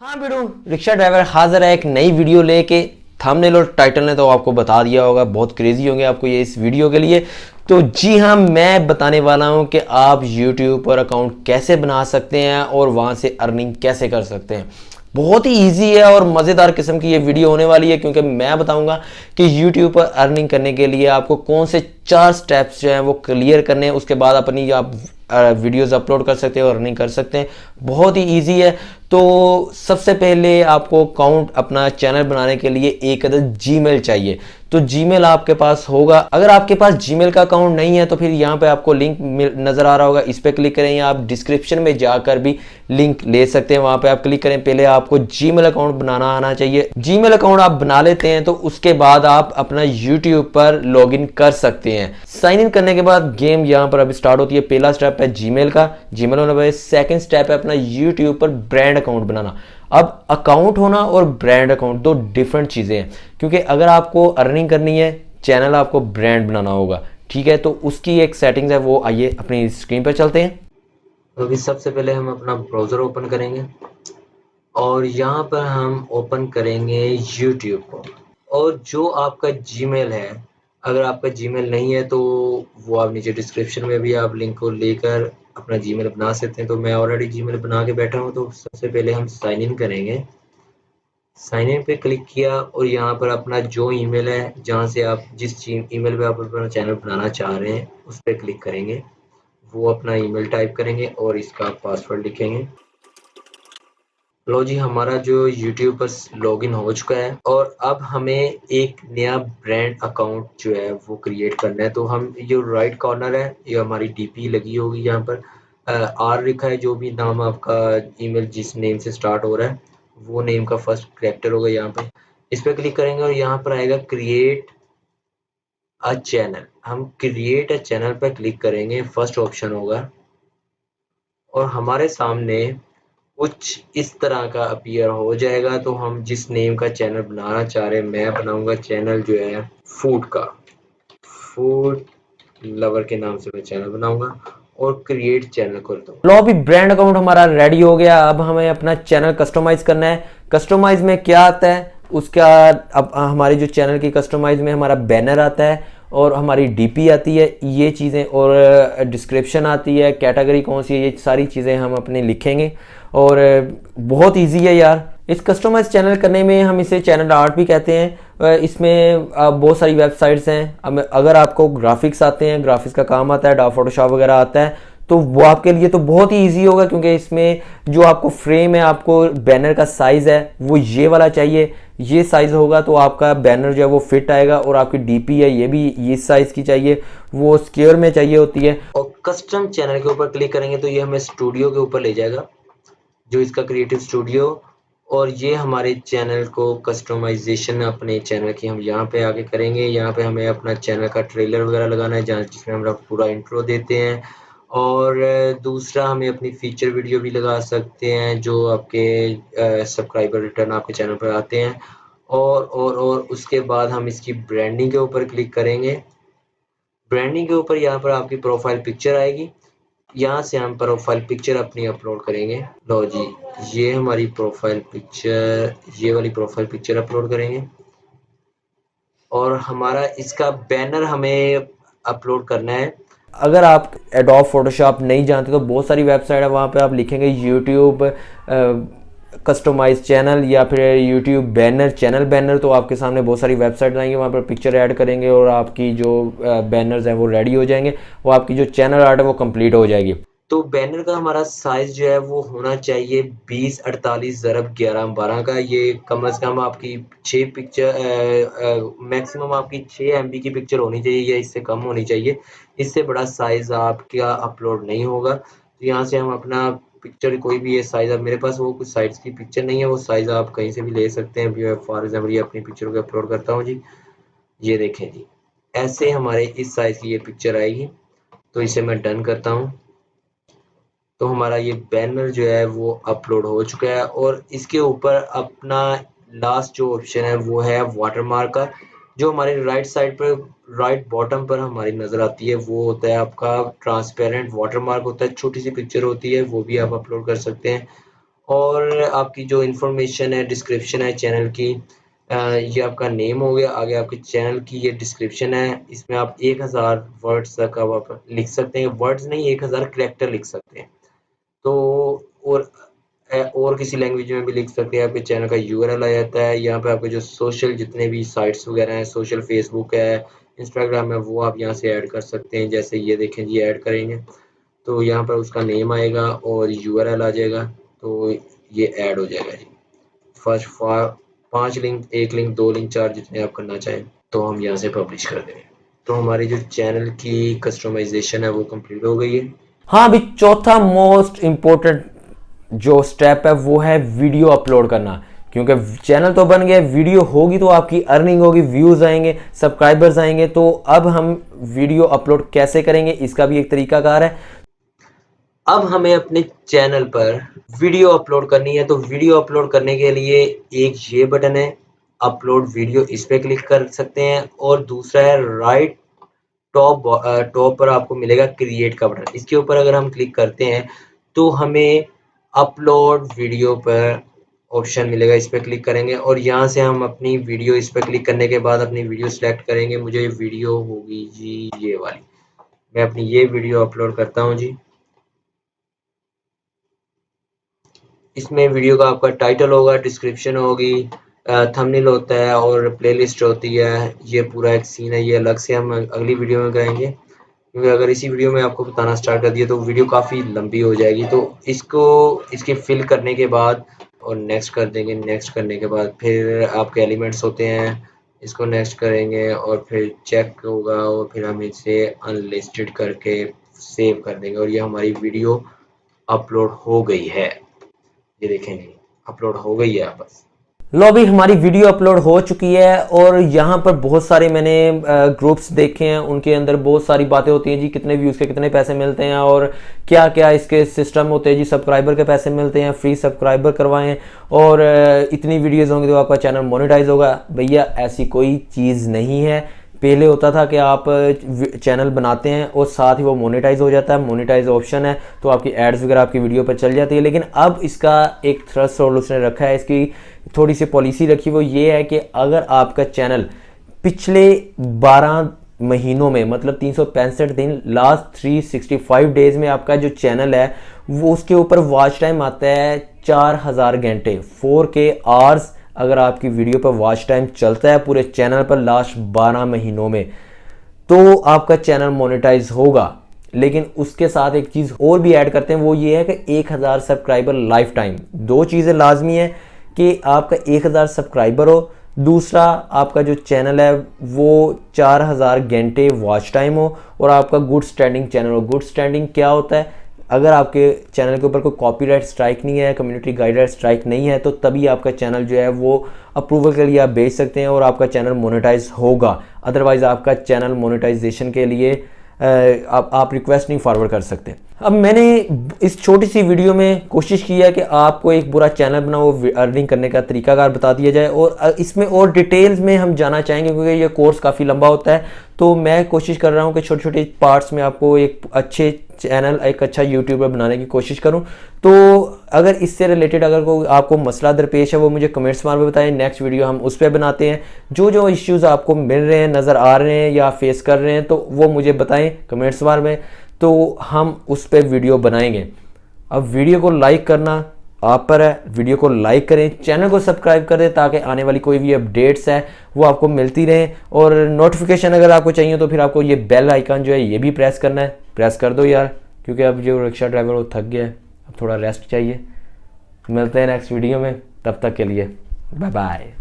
हाँ बिडू, rickshaw driver हाजिर है एक नई वीडियो लेके। थंबनेल और टाइटल ने तो आपको बता दिया होगा, बहुत क्रेजी होंगे आपको ये इस वीडियो के लिए। तो जी हाँ, मैं बताने वाला हूँ कि आप YouTube पर अकाउंट कैसे बना सकते हैं और वहाँ से अर्निंग कैसे कर सकते हैं। बहुत ही इजी है और मज़ेदार किस्म की ये वीडियो होने वाली है, क्योंकि मैं बताऊंगा कि YouTube पर अर्निंग करने के लिए आपको कौन से 4 स्टेप्स जो हैं वो क्लियर करने हैं। उसके बाद अपनी आप वीडियोस अपलोड कर सकते हैं और अर्निंग कर सकते हैं। बहुत ही इजी है। तो सबसे पहले आपको अकाउंट अपना चैनल बनाने के लिए एक अदद जीमेल चाहिए। तो जीमेल आपके पास होगा। अगर आपके पास जीमेल का अकाउंट नहीं है तो फिर यहाँ पे आपको लिंक नजर आ रहा होगा, इस पर क्लिक करें या आप डिस्क्रिप्शन में जाकर भी लिंक ले सकते हैं। वहां पे आप क्लिक करें। पहले आपको जीमेल अकाउंट बनाना आना चाहिए। जीमेल अकाउंट आप बना लेते हैं तो उसके बाद आप अपना यूट्यूब पर लॉगिन कर सकते हैं। साइन इन करने के बाद गेम यहाँ पर अभी स्टार्ट होती है। पहला स्टेप है जीमेल का, जीमेल होने के बाद सेकंड स्टेप है अपना यूट्यूब पर ब्रांड अकाउंट बनाना। अब अकाउंट होना और ब्रांड अकाउंट दो डिफरेंट चीजें हैं, क्योंकि अगर आपको अर्निंग करनी है, चैनल आपको ब्रांड बनाना होगा। ठीक है, तो उसकी एक सेटिंग्स है, वो आइए अपनी स्क्रीन पर चलते हैं। तो अभी सबसे पहले हम अपना ब्राउज़र ओपन करेंगे और यहाँ पर हम ओपन करेंगे यूट्यूब को। और जो आपका जीमेल है, अगर आपका जीमेल नहीं है तो वो आप नीचे डिस्क्रिप्शन में भी आप लिंक को लेकर अपना जीमेल बना सकते हैं। तो मैं ऑलरेडी जीमेल बना के बैठा हूँ, तो सबसे पहले हम साइन इन करेंगे। साइन इन पे क्लिक किया और यहाँ पर अपना जो ईमेल है, जहाँ से आप जिस ईमेल पे आप अपना चैनल बनाना चाह रहे हैं उस पर क्लिक करेंगे। वो अपना ईमेल टाइप करेंगे और इसका पासवर्ड लिखेंगे। लो जी, हमारा जो यूट्यूब पर लॉगिन हो चुका है और अब हमें एक नया ब्रांड अकाउंट जो है वो क्रिएट करना है। तो हम ये राइट कॉर्नर है, ये हमारी डीपी लगी होगी, यहाँ पर आर लिखा है। जो भी नाम आपका ईमेल जिस नेम से स्टार्ट हो रहा है वो नेम का फर्स्ट कैरेक्टर होगा यहाँ पे। इस पर क्लिक करेंगे और यहाँ पर आएगा क्रिएट अ चैनल। हम क्रिएट अ चैनल पर क्लिक करेंगे, फर्स्ट ऑप्शन होगा और हमारे सामने कुछ इस तरह का अपीयर हो जाएगा। तो हम जिस नेम का चैनल बनाना चाह रहे हैं, मैं बनाऊंगा चैनल जो है फूड का, फूड लवर के नाम से मैं चैनल बनाऊंगा और क्रिएट चैनल कर दूंगा। लो, अभी ब्रांड अकाउंट हमारा रेडी हो गया। अब हमें अपना चैनल कस्टमाइज करना है। कस्टमाइज में क्या आता है उसका, अब हमारी जो चैनल की कस्टमाइज में हमारा बैनर आता है और हमारी डीपी आती है, ये चीज़ें, और डिस्क्रिप्शन आती है, कैटेगरी कौन सी है, ये सारी चीज़ें हम अपने लिखेंगे। और बहुत इजी है यार। इस कस्टमाइज चैनल करने में हम इसे चैनल आर्ट भी कहते हैं। इसमें बहुत सारी वेबसाइट्स हैं। अगर आपको ग्राफिक्स आते हैं, ग्राफिक्स का काम आता है, फोटोशॉप वगैरह आता है, तो वो आपके लिए तो बहुत ही इजी होगा, क्योंकि इसमें जो आपको फ्रेम है, आपको बैनर का साइज़ है वो ये वाला चाहिए। ये साइज़ होगा तो आपका बैनर जो है वो फिट आएगा। और आपकी डीपी है ये भी इस साइज़ की चाहिए, वो स्क्वायर में चाहिए होती है। और कस्टम चैनल के ऊपर क्लिक करेंगे तो ये हमें स्टूडियो के ऊपर ले जाएगा, जो इसका क्रिएटिव स्टूडियो। और ये हमारे चैनल को कस्टमाइजेशन अपने चैनल की हम यहाँ पे आगे करेंगे। यहाँ पे हमें अपना चैनल का ट्रेलर वगैरह लगाना है, जहाँ जिसमें हम लोग पूरा इंट्रो देते हैं। और दूसरा हमें अपनी फीचर वीडियो भी लगा सकते हैं, जो आपके सब्सक्राइबर रिटर्न आपके चैनल पर आते हैं। और उसके बाद हम इसकी ब्रांडिंग के ऊपर क्लिक करेंगे। ब्रांडिंग के ऊपर यहाँ पर आपकी प्रोफाइल पिक्चर आएगी, यहाँ से हम प्रोफाइल पिक्चर अपनी अपलोड करेंगे। लो जी, ये हमारी प्रोफाइल पिक्चर, ये वाली प्रोफाइल पिक्चर अपलोड करेंगे। और हमारा इसका बैनर हमें अपलोड करना है। अगर आप एडोब फोटोशॉप नहीं जानते तो बहुत सारी वेबसाइट है, वहाँ पे आप लिखेंगे यूट्यूब कस्टमाइज चैनल या फिर यूट्यूब बैनर, चैनल बैनर, तो आपके सामने बहुत सारी वेबसाइट आएंगी। वहाँ पर पिक्चर ऐड करेंगे और आपकी जो बैनर्स हैं वो रेडी हो जाएंगे। वो आपकी जो चैनल आर्ट है वो कंप्लीट हो जाएगी। तो बैनर का हमारा साइज जो है वो होना चाहिए 2048 × 11 12 का। ये कम से कम आपकी 6 पिक्चर, मैक्सिमम आपकी 6 MB की पिक्चर होनी चाहिए या इससे कम होनी चाहिए। इससे बड़ा साइज आपका अपलोड नहीं होगा। तो यहाँ से हम अपना पिक्चर कोई भी ये साइज, अब मेरे पास वो कुछ साइज की पिक्चर नहीं है, वो साइज आप कहीं से भी ले सकते हैं। अभी फॉर एग्जाम्पल ये अपनी पिक्चर को अपलोड करता हूँ जी, ये देखें जी, ऐसे हमारे इस साइज की ये पिक्चर आएगी। तो इसे मैं डन करता हूँ। तो हमारा ये बैनर जो है वो अपलोड हो चुका है और इसके ऊपर अपना लास्ट जो ऑप्शन है वो है वाटरमार्क का, जो हमारे राइट साइड पर, राइट बॉटम पर हमारी नज़र आती है। वो होता है आपका ट्रांसपेरेंट वाटरमार्क होता है, छोटी सी पिक्चर होती है, वो भी आप अपलोड कर सकते हैं। और आपकी जो इन्फॉर्मेशन है, डिस्क्रिप्शन है चैनल की, ये आपका नेम हो गया, आगे आपके चैनल की ये डिस्क्रिप्शन है, इसमें आप 1000 वर्ड्स तक अब आप लिख सकते हैं, वर्ड्स नहीं 1000 कैरेक्टर लिख सकते हैं। तो और और किसी लैंग्वेज में भी लिख सकते हैं। आपके चैनल का यूआरएल आ जाता है, यहाँ पे आपके जो सोशल जितने भी साइट्स वगैरह हैं, सोशल फेसबुक है, इंस्टाग्राम है, वो आप यहाँ से ऐड कर सकते हैं। जैसे ये देखें जी, ऐड करेंगे तो यहाँ पर उसका नेम आएगा और यूआरएल आ जाएगा, तो ये ऐड हो जाएगा जी। फर्स्ट 5 लिंक, 1 लिंक, 2 लिंक, 4 जितने आप करना चाहें, तो हम यहाँ से पब्लिश कर देंगे। तो हमारी जो चैनल की कस्टमाइजेशन है वो कंप्लीट हो गई है। हाँ, अभी चौथा मोस्ट इम्पोर्टेंट जो स्टेप है वो है वीडियो अपलोड करना। क्योंकि चैनल तो बन गया, वीडियो होगी तो आपकी अर्निंग होगी, व्यूज आएंगे, सब्सक्राइबर्स आएंगे। तो अब हम वीडियो अपलोड कैसे करेंगे, इसका भी एक तरीकाकार है। अब हमें अपने चैनल पर वीडियो अपलोड करनी है। तो वीडियो अपलोड करने के लिए एक ये बटन है अपलोड वीडियो, इस पे क्लिक कर सकते हैं, और दूसरा है राइट टॉप पर आपको मिलेगा क्रिएट का बटन। इसके ऊपर अगर हम क्लिक करते हैं तो हमें अपलोड वीडियो पर ऑप्शन मिलेगा, इस पर क्लिक करेंगे और यहाँ से हम अपनी वीडियो, इस पर क्लिक करने के बाद अपनी वीडियो सेलेक्ट करेंगे। मुझे वीडियो होगी जी ये वाली, मैं अपनी ये वीडियो अपलोड करता हूँ जी। इसमें वीडियो का आपका टाइटल होगा, डिस्क्रिप्शन होगी, थंबनेल होता है और प्लेलिस्ट होती है। ये पूरा एक सीन है, ये अलग से हम अगली वीडियो में करेंगे, क्योंकि अगर इसी वीडियो में आपको बताना स्टार्ट कर दिया तो वीडियो काफ़ी लंबी हो जाएगी। तो इसको इसके फिल करने के बाद और नेक्स्ट कर देंगे। नेक्स्ट करने के बाद फिर आपके एलिमेंट्स होते हैं, इसको नेक्स्ट करेंगे और फिर चेक होगा और फिर हम इसे अनलिस्टेड करके सेव कर देंगे और ये हमारी वीडियो अपलोड हो गई है। ये देखेंगे अपलोड हो गई है बस। लो, अभी हमारी वीडियो अपलोड हो चुकी है और यहाँ पर बहुत सारे मैंने ग्रुप्स देखे हैं, उनके अंदर बहुत सारी बातें होती हैं जी, कितने व्यूज़ के कितने पैसे मिलते हैं और क्या क्या इसके सिस्टम होते हैं जी। सब्सक्राइबर के पैसे मिलते हैं, फ्री सब्सक्राइबर करवाएं और इतनी वीडियोज़ होंगी तो आपका चैनल मोनेटाइज होगा। भैया ऐसी कोई चीज़ नहीं है। पहले होता था कि आप चैनल बनाते हैं और साथ ही वो मोनेटाइज हो जाता है, मोनेटाइज ऑप्शन है तो आपकी एड्स वगैरह आपकी वीडियो पर चल जाती है। लेकिन अब इसका एक थ्रेशोल्ड उसने रखा है, इसकी थोड़ी सी पॉलिसी रखी, वो ये है कि अगर आपका चैनल पिछले 12 महीनों में, मतलब 365 दिन, लास्ट 365 डेज में आपका जो चैनल है वो उसके ऊपर वॉच टाइम आता है 4000 घंटे, 4K आवर्स अगर आपकी वीडियो पर वॉच टाइम चलता है पूरे चैनल पर लास्ट 12 महीनों में, तो आपका चैनल मोनेटाइज होगा। लेकिन उसके साथ एक चीज़ और भी ऐड करते हैं, वो ये है कि 1000 सब्सक्राइबर लाइफ टाइम। दो चीज़ें लाजमी है कि आपका 1000 सब्सक्राइबर हो, दूसरा आपका जो चैनल है वो 4000 घंटे वॉच टाइम हो और आपका गुड स्टैंडिंग चैनल हो। गुड स्टैंडिंग क्या होता है? अगर आपके चैनल के ऊपर कोई कॉपीराइट स्ट्राइक नहीं है, कम्युनिटी गाइडलाइन स्ट्राइक नहीं है, तो तभी आपका चैनल जो है वो अप्रूवल के लिए आप भेज सकते हैं और आपका चैनल मोनेटाइज होगा। अदरवाइज़ आपका चैनल मोनेटाइजेशन के लिए आप रिक्वेस्ट नहीं फॉरवर्ड कर सकते। अब मैंने इस छोटी सी वीडियो में कोशिश की है कि आपको एक बुरा चैनल बना वो अर्निंग करने का तरीकाकार बता दिया जाए और इसमें और डिटेल्स में हम जाना चाहेंगे क्योंकि ये कोर्स काफ़ी लंबा होता है। तो मैं कोशिश कर रहा हूँ कि छोटे छोटे पार्ट्स में आपको एक अच्छे चैनल, एक अच्छा यूट्यूबर बनाने की कोशिश करूँ। तो अगर इससे रिलेटेड अगर कोई आपको मसला दरपेश है वो मुझे कमेंट्स में बताएं, नेक्स्ट वीडियो हम उस पर बनाते हैं। जो जो इश्यूज़ आपको मिल रहे हैं, नज़र आ रहे हैं या फेस कर रहे हैं, तो वो मुझे बताएं कमेंट्स में, तो हम उस पर वीडियो बनाएंगे। अब वीडियो को लाइक करना आप पर है, वीडियो को लाइक करें, चैनल को सब्सक्राइब कर दें ताकि आने वाली कोई भी अपडेट्स है वो आपको मिलती रहें। और नोटिफिकेशन अगर आपको चाहिए तो फिर आपको ये बेल आइकन जो है ये भी प्रेस करना है। प्रेस कर दो यार, क्योंकि अब जो रिक्शा ड्राइवर वो थक गया है, अब थोड़ा रेस्ट चाहिए। मिलते हैं नेक्स्ट वीडियो में, तब तक के लिए बाय बाय।